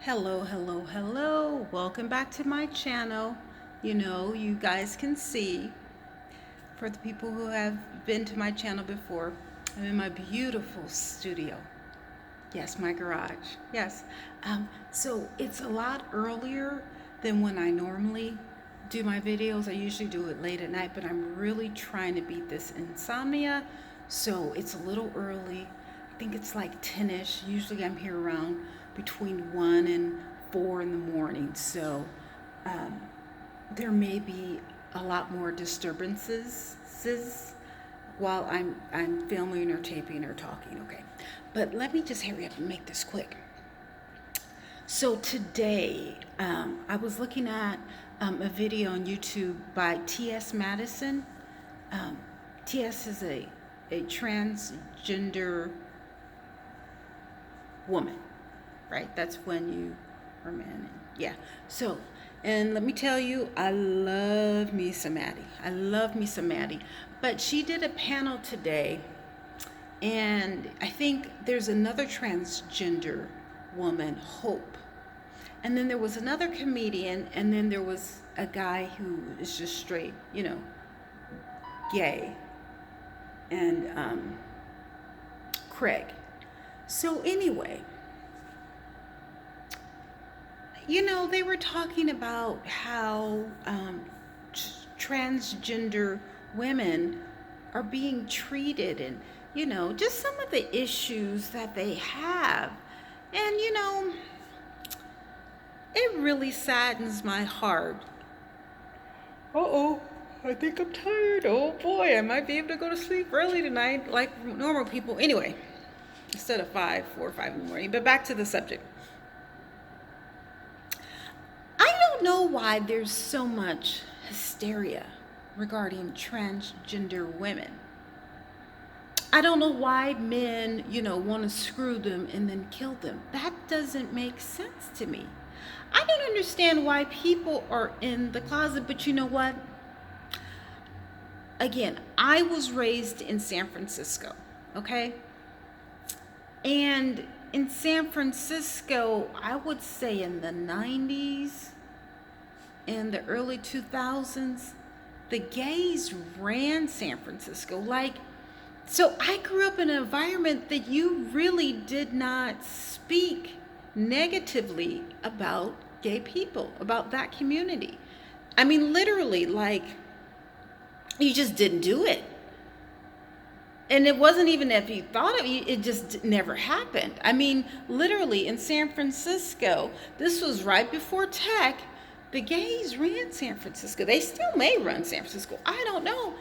Hello, hello, hello. Welcome back to my channel. You guys can see, for the people who have been to my channel before, I'm in my beautiful studio. Yes, my garage. Yes. So it's a lot earlier than when I normally do my videos. I usually do it late at night, but I'm really trying to beat this insomnia. So it's a little early. I think it's like 10ish. Usually I'm here around between 1 and 4 in the morning. So um, there may be a lot more disturbances while I'm filming or taping or talking. Okay, but let me just hurry up and make this quick. So today, I was looking at a video on YouTube by T.S. Madison. Um, T.S. is a transgender woman, right? That's when you are man. Yeah. So, and let me tell you, I love me some Maddie. I love me some Maddie. But she did a panel today, and I think there's another transgender woman, Hope. And then there was another comedian, and then there was a guy who is just straight, gay, and Craig. So anyway, they were talking about how transgender women are being treated, and just some of the issues that they have. And it really saddens my heart. Uh-oh, I think I'm tired. Oh boy, I might be able to go to sleep early tonight like normal people. Anyway, instead of 4 or 5 in the morning. But back to the subject. I don't know why there's so much hysteria regarding transgender women. I don't know why men, want to screw them and then kill them. That doesn't make sense to me. I don't understand why people are in the closet, but you know what? Again, I was raised in San Francisco, okay? And in San Francisco, I would say in the 90s and the early 2000s, the gays ran San Francisco. So I grew up in an environment that you really did not speak negatively about gay people, about that community. I mean, literally, you just didn't do it. And it wasn't even if you thought of it, it just never happened. I mean, literally in San Francisco, this was right before tech, the gays ran San Francisco. They still may run San Francisco. I don't know.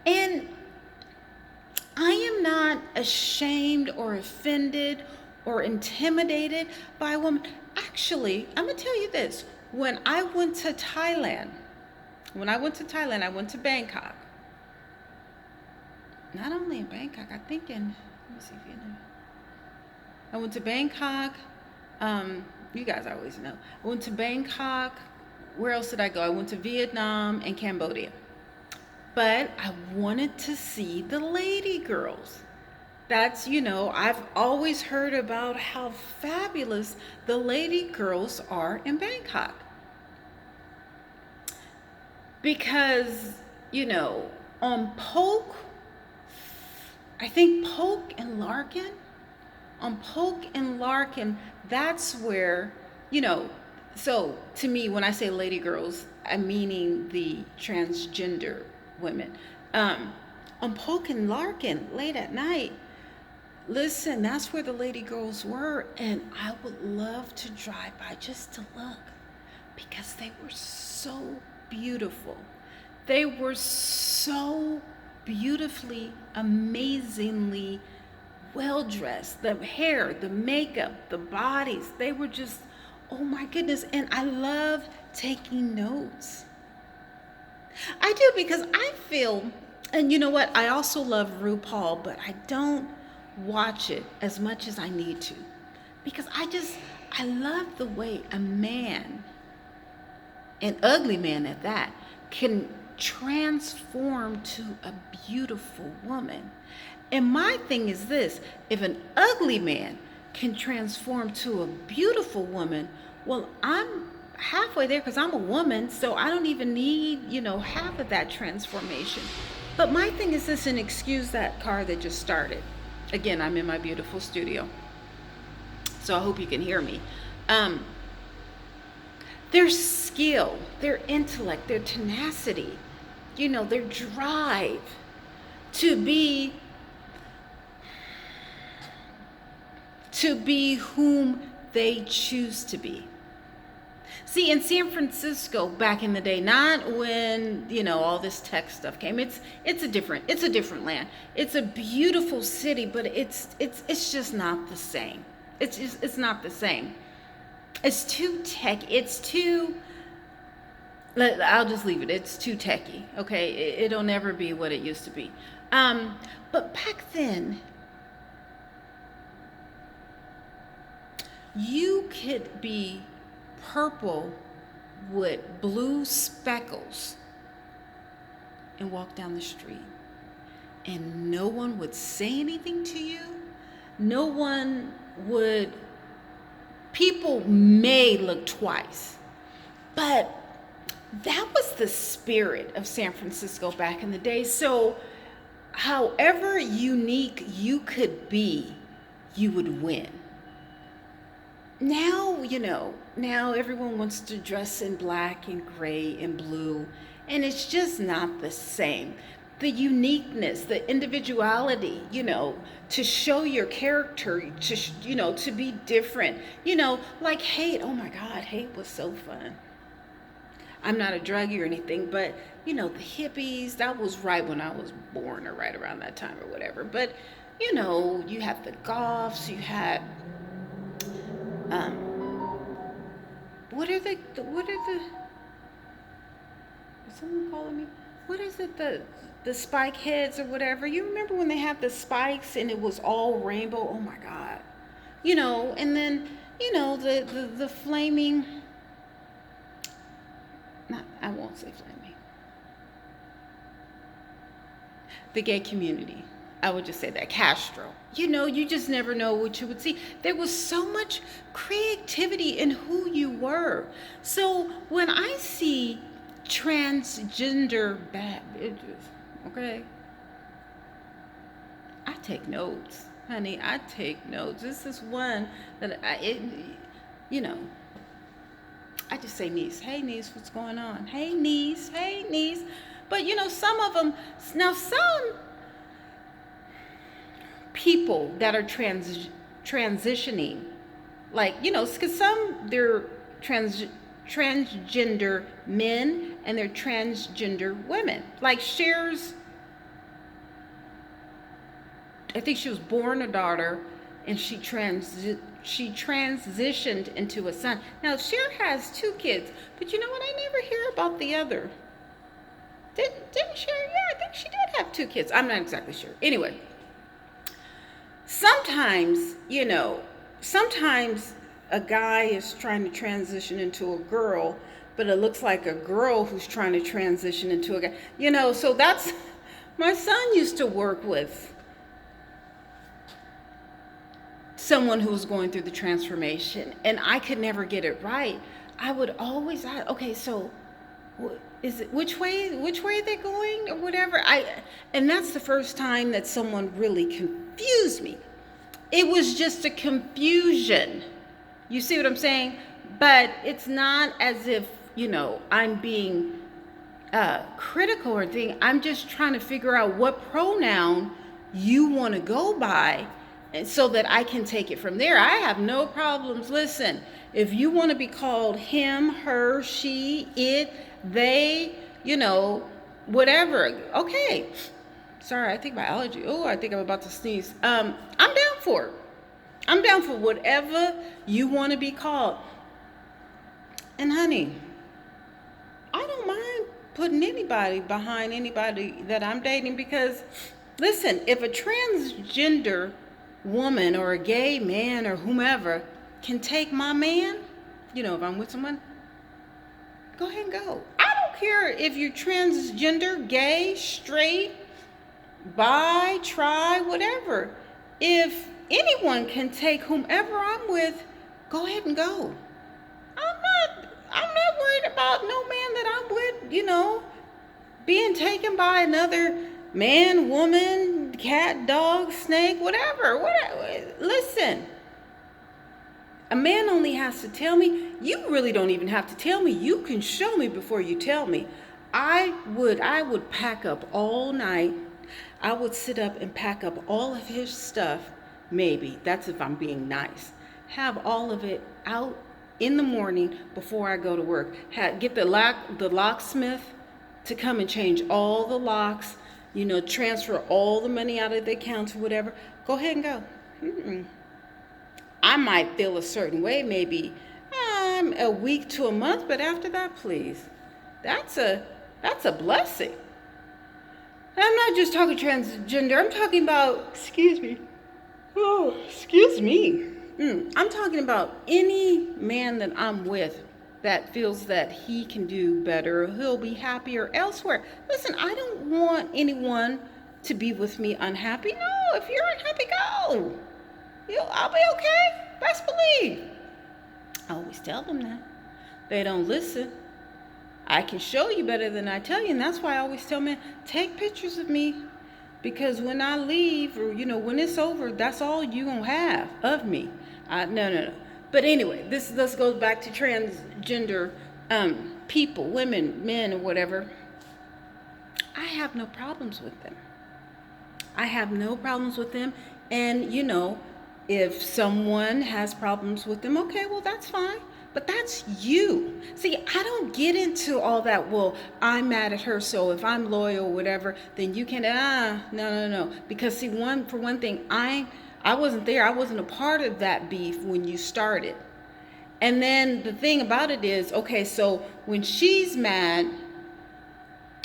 And I am not ashamed or offended or intimidated by a woman. Actually, I'm going to tell you this. When I went to Thailand, I went to Bangkok. Not only in Bangkok, I think let me see if you know. I went to Bangkok. You guys always know. I went to Bangkok. Where else did I go? I went to Vietnam and Cambodia. But I wanted to see the lady girls. That's, I've always heard about how fabulous the lady girls are in Bangkok. Because, on Polk, I think Polk and Larkin, that's where, so to me, when I say lady girls, I'm meaning the transgender women. On Polk and Larkin, late at night, listen, that's where the lady girls were, and I would love to drive by just to look, because they were so beautiful. They were so beautifully, amazingly well dressed. The hair, the makeup, the bodies, they were just, oh my goodness. And I love taking notes. I do, because I feel, and you know what? I also love RuPaul, but I don't watch it as much as I need to, because I love the way a man, an ugly man at that, can transform to a beautiful woman. And my thing is this: if an ugly man can transform to a beautiful woman. Well, I'm halfway there because I'm a woman, so I don't even need, half of that transformation. But my thing is this, and excuse that car that just started. Again, I'm in my beautiful studio, so I hope you can hear me. Um, their skill, their intellect, their tenacity, their drive to be whom they choose to be. See, in San Francisco back in the day, not when, all this tech stuff came. It's a different land. It's a beautiful city, but it's just not the same. It's not the same. It's too tech. I'll just leave it. It's too techy. Okay, it'll never be what it used to be. But back then, you could be purple with blue speckles and walk down the street, and no one would say anything to you. No one would. People may look twice, but that was the spirit of San Francisco back in the day. So however unique you could be, you would win. Now, now everyone wants to dress in black and gray and blue, and it's just not the same. The uniqueness, the individuality, to show your character, to be different, like hate. Oh my God, hate was so fun. I'm not a druggie or anything, but, the hippies, that was right when I was born or right around that time or whatever. But, you had the goths, you had, is someone calling me? What is it, the spike heads or whatever? You remember when they had the spikes and it was all rainbow? Oh my God. And then, the flaming, I won't say flaming. The gay community. I would just say that. Castro. You just never know what you would see. There was so much creativity in who you were. So when I see transgender bad bitches, okay, I take notes, honey. I take notes. This is one that I just say, niece, hey niece, what's going on? Hey niece, hey niece. But some of them, now some people that are transitioning, like, because some, they're transgender men and they're transgender women. Like Cher's, I think she was born a daughter and she transitioned into a son. Now Cher has 2 kids, but you know what? I never hear about the other. Didn't Cher? Yeah, I think she did have 2 kids. I'm not exactly sure. Anyway, sometimes a guy is trying to transition into a girl, but it looks like a girl who's trying to transition into a guy. So that's, my son used to work with someone who was going through the transformation, and I could never get it right. I would always ask, okay, so is it, which way are they going or whatever? And that's the first time that someone really confused me. It was just a confusion. You see what I'm saying? But it's not as if, I'm being critical or anything. I'm just trying to figure out what pronoun you want to go by, and so that I can take it from there. I have no problems. Listen, if you want to be called him, her, she, it, they, whatever. Okay. Sorry, I think my allergy. Oh, I think I'm about to sneeze. I'm down for it. I'm down for whatever you want to be called. And honey, I don't mind putting anybody behind anybody that I'm dating, because listen, if a transgender woman or a gay man or whomever can take my man, if I'm with someone, go ahead and go. I don't care if you're transgender, gay, straight, bi, tri, whatever. If anyone can take whomever I'm with. Go ahead and go. I'm not worried about no man that I'm with, being taken by another man, woman, cat, dog, snake, whatever. Listen, a man only has to tell me. You really don't even have to tell me. You can show me before you tell me. I would pack up all night. I would sit up and pack up all of his stuff. Maybe that's if I'm being nice. Have all of it out in the morning before I go to work. Get the locksmith to come and change all the locks. Transfer all the money out of the account or whatever. Go ahead and go. I might feel a certain way, maybe a week to a month, but after that, please, that's a blessing. And I'm not just talking transgender. I'm talking about, excuse me. Oh, excuse me. I'm talking about any man that I'm with that feels that he can do better, he'll be happier elsewhere. Listen, I don't want anyone to be with me unhappy. No, if you're unhappy, go. I'll be okay. Best believe. I always tell them that. They don't listen. I can show you better than I tell you, and that's why I always tell men, take pictures of me, because when I leave, or when it's over, that's all you gonna have of me. No. But anyway, this goes back to transgender people, women, men, or whatever. I have no problems with them. I have no problems with them, and if someone has problems with them, okay, well, that's fine. But that's you. See, I don't get into all that, well, I'm mad at her, so if I'm loyal or whatever, then you can, no. Because see, for one thing, I wasn't there. I wasn't a part of that beef when you started. And then the thing about it is, okay, so when she's mad,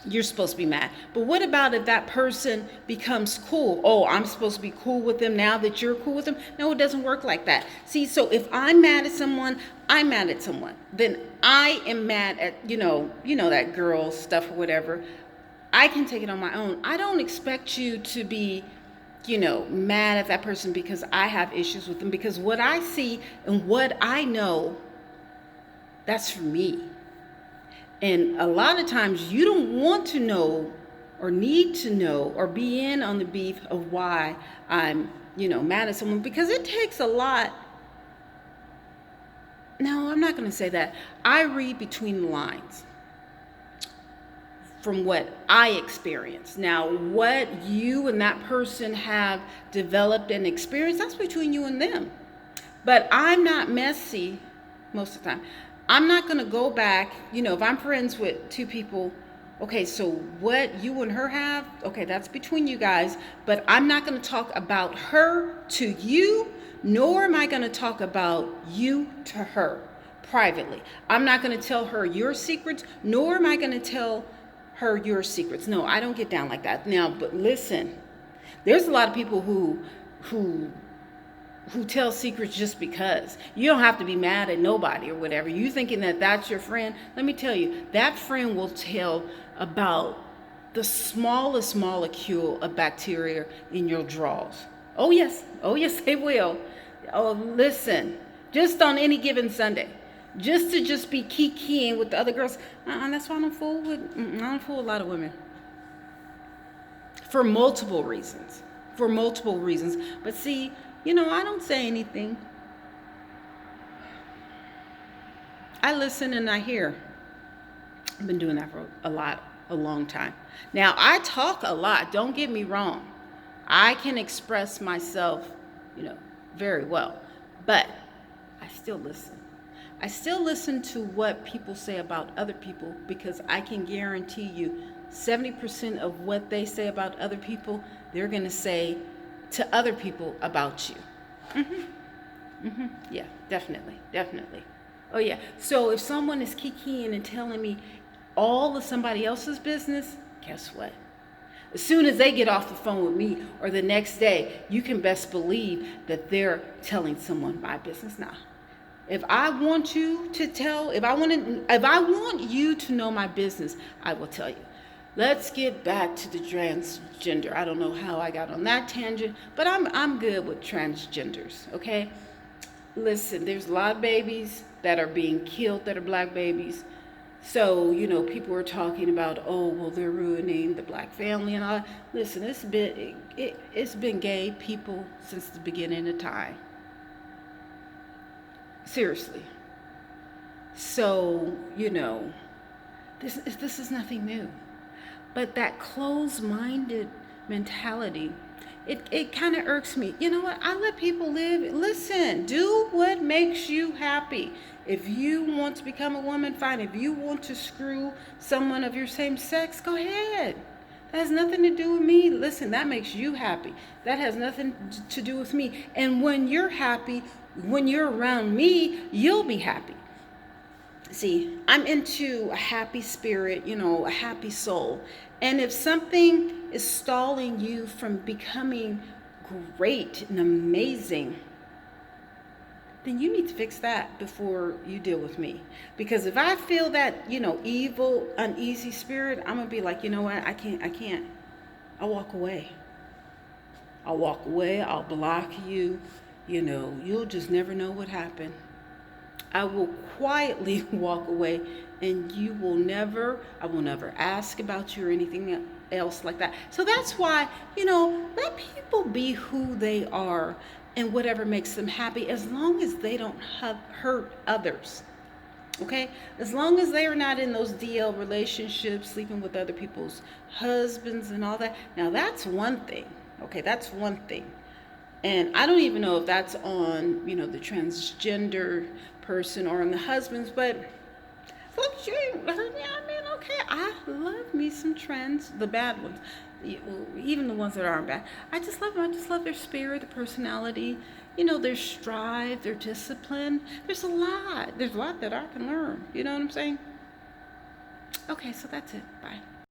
you're supposed to be mad. But what about if that person becomes cool? Oh, I'm supposed to be cool with them now that you're cool with them? No, it doesn't work like that. See, so if I'm mad at someone, I'm mad at someone. Then I am mad at, that girl stuff or whatever. I can take it on my own. I don't expect you to be, mad at that person because I have issues with them. Because what I see and what I know, that's for me. And a lot of times you don't want to know or need to know or be in on the beef of why I'm, mad at someone, because it takes a lot. No, I'm not going to say that. I read between the lines from what I experience. Now, what you and that person have developed and experienced, that's between you and them. But I'm not messy most of the time. I'm not going to go back, if I'm friends with two people, okay, so what you and her have, okay, that's between you guys, but I'm not going to talk about her to you, nor am I going to talk about you to her privately. I'm not going to tell her your secrets, nor am I going to tell her your secrets. No, I don't get down like that. Now, but listen, there's a lot of people who tell secrets just because. You don't have to be mad at nobody or whatever. You thinking that that's your friend. Let me tell you, that friend will tell about the smallest molecule of bacteria in your drawers. Oh yes, they will. Oh, listen, just on any given Sunday, just to be kikiing with the other girls. That's why I don't fool a lot of women. For multiple reasons. But see, I don't say anything. I listen and I hear. I've been doing that for a long time. Now, I talk a lot, don't get me wrong. I can express myself, very well. But I still listen. I still listen to what people say about other people, because I can guarantee you 70% of what they say about other people, they're going to say to other people about you. Yeah, definitely. Oh yeah. So if someone is kikiing and telling me all of somebody else's business, guess what? As soon as they get off the phone with me or the next day, you can best believe that they're telling someone my business. Now, if I want you to know my business, I will tell you. let's get back to the transgender. I don't know how I got on that tangent, but I'm good with transgenders, okay? Listen, there's a lot of babies that are being killed that are black babies. So, people are talking about, oh, well, they're ruining the black family and all that. Listen, it's been gay people since the beginning of time. Seriously. So, this is nothing new. But that closed-minded mentality, it kind of irks me. You know what? I let people live. Listen, do what makes you happy. If you want to become a woman, fine. If you want to screw someone of your same sex, go ahead. That has nothing to do with me. Listen, that makes you happy. That has nothing to do with me. And when you're happy, when you're around me, you'll be happy. See, I'm into a happy spirit, a happy soul. And if something is stalling you from becoming great and amazing, then you need to fix that before you deal with me. Because if I feel that, evil, uneasy spirit, I'm going to be like, you know what? I can't. I'll walk away. I'll block you. You'll just never know what happened. I will quietly walk away, and I will never ask about you or anything else like that. So that's why, let people be who they are and whatever makes them happy, as long as they don't hurt others. Okay? As long as they are not in those DL relationships, sleeping with other people's husbands and all that. Now, that's one thing. Okay? That's one thing. And I don't even know if that's on, the transgender person or on the husbands, but as long as you ain't hurt me, okay, I love me some trans, the bad ones, even the ones that aren't bad. I just love them. I just love their spirit, their personality, their strive, their discipline. There's a lot that I can learn. You know what I'm saying? Okay, so that's it. Bye.